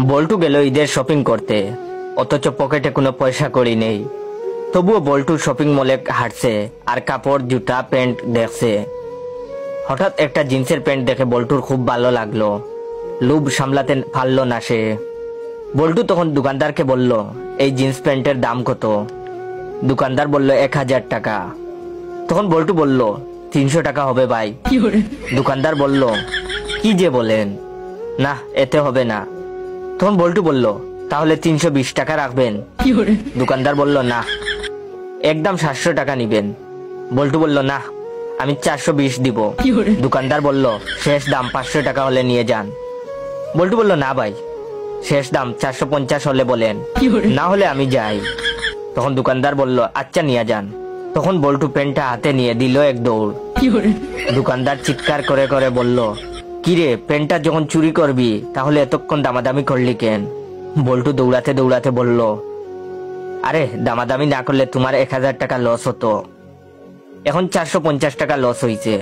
বল্টু গেল ঈদের শপিং করতে, অথচ পকেটে কোনো পয়সা কড়ি নেই। তবুও বল্টু শপিং মলে হাঁটছে আর কাপড় জুতা প্যান্ট দেখছে। হঠাৎ একটা জিন্সের প্যান্ট দেখে বল্টুর খুব ভালো লাগলো। লোভ সামলাতে পারল না সে। বল্টু তখন দোকানদারকে বলল, এই জিন্স প্যান্টের দাম কত? দোকানদার বলল 1000 টাকা। তখন বল্টু বলল, 300 টাকা হবে ভাই। দোকানদার বলল, কি যে বলেন, না এতে হবে না। তখন বল্টু বলল, তাহলে 320 টাকা রাখবেন? দোকানদার বলল, না। একদম 700 টাকা নিবেন? বল্টু বলল, না আমি 420 দিব। দোকানদার বলল, শেষ দাম 500 টাকা হলে নিয়ে যান। বল্টু বলল, না ভাই, শেষ দাম 450 হলে বলেন, না হলে আমি যাই। তখন দোকানদার বলল, আচ্ছা নিয়ে যান। তখন বল্টু প্যান্টটা হাতে নিয়ে দিল এক দৌড়। দোকানদার চিৎকার করে করে বলল, কিরে প্যান্টটা যখন চুরি করবি তাহলে এতক্ষণ দামাদামি করলি কেন? বল্টু দৌড়াতে দৌড়াতে বলল, আরে দামাদামি না করলে তোমার 1000 টাকা লস হতো, এখন 450 টাকা লস হয়েছে।